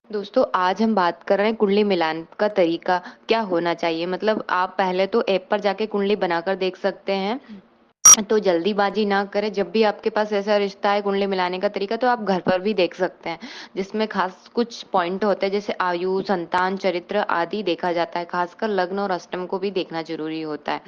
दोस्तों आज हम बात कर रहे हैं कुंडली मिलान का तरीका क्या होना चाहिए। मतलब आप पहले तो ऐप पर जाके कुंडली बनाकर देख सकते हैं। तो जल्दीबाजी ना करें। जब भी आपके पास ऐसा रिश्ता है कुंडली मिलाने का तरीका, तो आप घर पर भी देख सकते हैं, जिसमें खास कुछ पॉइंट होते हैं जैसे आयु, संतान, चरित्र आदि देखा जाता है। खासकर लग्न और अष्टम को भी देखना जरूरी होता है।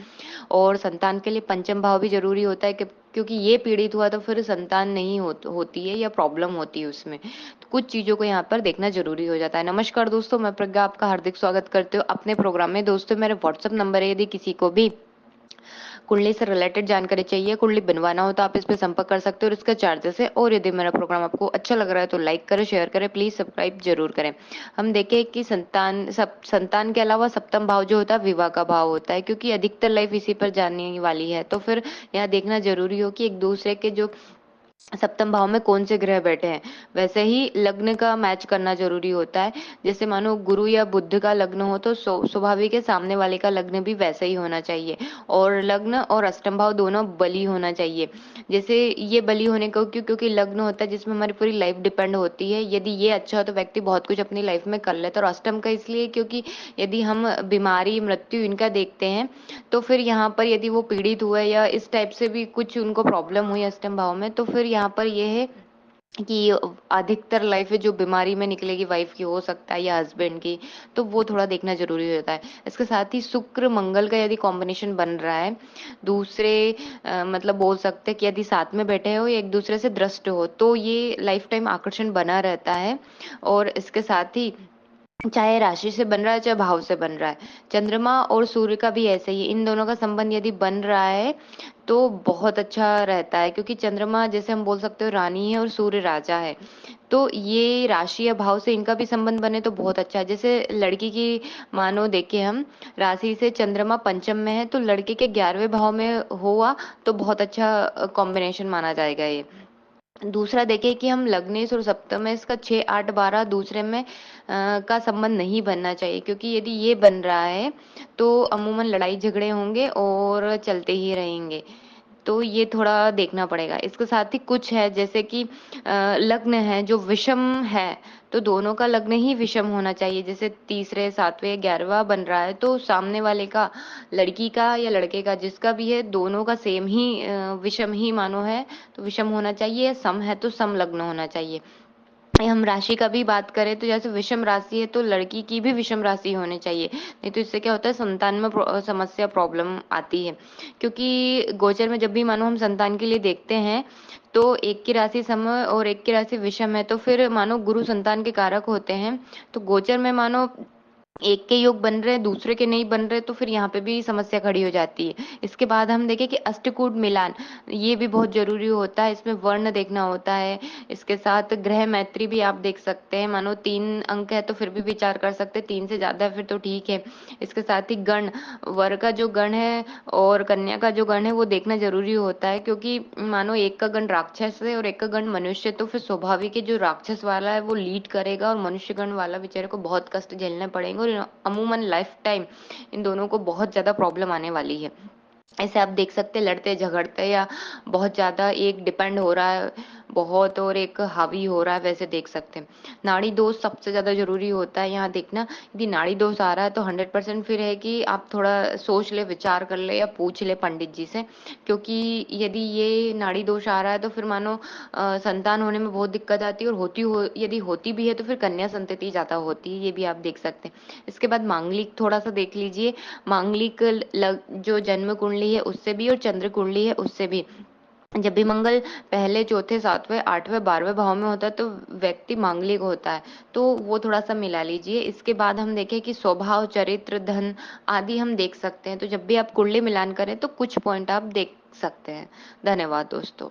और संतान के लिए पंचम भाव भी जरूरी होता है क्योंकि ये पीड़ित हुआ तो फिर संतान नहीं होती है या प्रॉब्लम होती है उसमें। तो कुछ चीजों को यहाँ पर देखना जरूरी हो जाता है। नमस्कार दोस्तों, मैं प्रज्ञा आपका हार्दिक स्वागत करती हूँ अपने प्रोग्राम में। दोस्तों मेरे व्हाट्सएप नंबर है, यदि किसी को भी कुंडली से रिलेटेड जानकारी चाहिए, कुंडली बनवाना हो, तो आप इस पे संपर्क कर सकते हो और इसका चार्जेस है। और यदि मेरा प्रोग्राम आपको अच्छा लग रहा है तो लाइक करें, शेयर करें, प्लीज सब्सक्राइब जरूर करें। हम देखें कि संतान के अलावा सप्तम भाव जो होता है विवाह का भाव होता है, क्योंकि अधिकतर लाइफ इसी पर जाने वाली है। तो फिर यहाँ देखना जरूरी हो कि एक दूसरे के जो सप्तम भाव में कौन से ग्रह बैठे हैं। वैसे ही लग्न का मैच करना जरूरी होता है। जैसे मानो गुरु या बुध का लग्न हो तो स्वाभाविक है सामने वाले का लग्न भी वैसा ही होना चाहिए। और लग्न और अष्टम भाव दोनों बली होना चाहिए। जैसे ये बली होने को क्योंकि लग्न होता है जिसमें हमारी पूरी लाइफ डिपेंड होती है। यदि ये अच्छा हो तो व्यक्ति बहुत कुछ अपनी लाइफ में कर लेता है। और अष्टम का इसलिए क्योंकि यदि हम बीमारी, मृत्यु इनका देखते हैं, तो फिर यहाँ पर यदि वो पीड़ित हुए या इस टाइप से भी कुछ उनको प्रॉब्लम हुई अष्टम भाव में, तो फिर यहाँ पर ये है कि अधिकतर लाइफ है जो बीमारी में निकलेगी, वाइफ की हो सकता है या हस्बैंड की। तो वो थोड़ा देखना जरूरी होता है। इसके साथ ही शुक्र मंगल का यदि कॉम्बिनेशन बन रहा है, दूसरे मतलब बोल सकते हैं कि यदि साथ में बैठे हो या एक दूसरे से दृष्ट हो, तो ये लाइफ टाइम आकर्षण बना रहता है। और इसके साथ ही चाहे राशि से बन रहा है चाहे भाव से बन रहा है, चंद्रमा और सूर्य का भी ऐसे ही, इन दोनों का संबंध यदि बन रहा है तो बहुत अच्छा रहता है। क्योंकि चंद्रमा जैसे हम बोल सकते हो रानी है और सूर्य राजा है। तो ये राशि या भाव से इनका भी संबंध बने तो बहुत अच्छा है। जैसे लड़की की मानो देखे हम, राशि से चंद्रमा पंचम में है तो लड़के के 11वें भाव में हुआ तो बहुत अच्छा कॉम्बिनेशन माना जाएगा ये। दूसरा देखें कि हम लग्नेश और सप्तमेश का 6, 8, 12 दूसरे में का संबंध नहीं बनना चाहिए। क्योंकि यदि ये बन रहा है तो अमूमन लड़ाई झगड़े होंगे और चलते ही रहेंगे। तो ये थोड़ा देखना पड़ेगा। इसके साथ ही कुछ है जैसे कि लग्न है जो विषम है, तो दोनों का लग्न ही विषम होना चाहिए। जैसे तीसरे, सातवें, 11वां बन रहा है तो सामने वाले का, लड़की का या लड़के का, जिसका भी है, दोनों का सेम ही विषम ही मानो है तो विषम होना चाहिए। सम है तो सम लग्न होना चाहिए। हम राशि का भी बात करें तो जैसे विषम राशि है तो लड़की की भी विषम राशि होनी चाहिए। नहीं तो इससे क्या होता है, संतान में समस्या, प्रॉब्लम आती है। क्योंकि गोचर में जब भी मानो हम संतान के लिए देखते हैं तो एक की राशि सम और एक की राशि विषम है, तो फिर मानो गुरु संतान के कारक होते हैं। तो गोचर में मानो एक के योग बन रहे हैं दूसरे के नहीं बन रहे, तो फिर यहाँ पे भी समस्या खड़ी हो जाती है। इसके बाद हम देखें कि अष्टकूट मिलान, ये भी बहुत जरूरी होता है। इसमें वर्ण देखना होता है। इसके साथ ग्रह मैत्री भी आप देख सकते हैं। मानो 3 अंक है तो फिर भी विचार कर सकते हैं, 3 से ज्यादा है फिर तो ठीक है। इसके साथ ही गण, वर का जो गण है और कन्या का जो गण है वो देखना जरूरी होता है। क्योंकि मानो एक का गण राक्षस है और एक का गण मनुष्य, तो फिर स्वाभाविक है जो राक्षस वाला है वो लीड करेगा और मनुष्य गण वाला बेचारे को बहुत कष्ट झेलने पड़ेंगे। और अमूमन लाइफ टाइम इन दोनों को बहुत ज्यादा प्रॉब्लम आने वाली है। ऐसे आप देख सकते हैं लड़ते झगड़ते या बहुत ज्यादा एक डिपेंड हो रहा है बहुत और एक हावी हो रहा है, वैसे देख सकते हैं। नाड़ी दोष सबसे ज्यादा जरूरी होता है यहाँ देखना। यदि नाड़ी दोष आ रहा है तो 100% फिर है कि आप थोड़ा सोच ले, विचार कर ले या पूछ ले पंडित जी से। क्योंकि यदि ये नाड़ी दोष आ रहा है तो फिर मानो संतान होने में बहुत दिक्कत आती है। और यदि होती भी है तो फिर कन्या संतति ज्यादा होती है, ये भी आप देख सकते हैं। इसके बाद मांगलिक थोड़ा सा देख लीजिए। मांगलिक जो जन्म कुंडली है उससे भी और चंद्र कुंडली है उससे भी, जब भी मंगल पहले, चौथे, सातवें, आठवें, 12वें भाव में होता है तो व्यक्ति मांगलिक होता है। तो वो थोड़ा सा मिला लीजिए। इसके बाद हम देखें कि स्वभाव, चरित्र, धन आदि हम देख सकते हैं। तो जब भी आप कुंडली मिलान करें तो कुछ पॉइंट आप देख सकते हैं। धन्यवाद दोस्तों।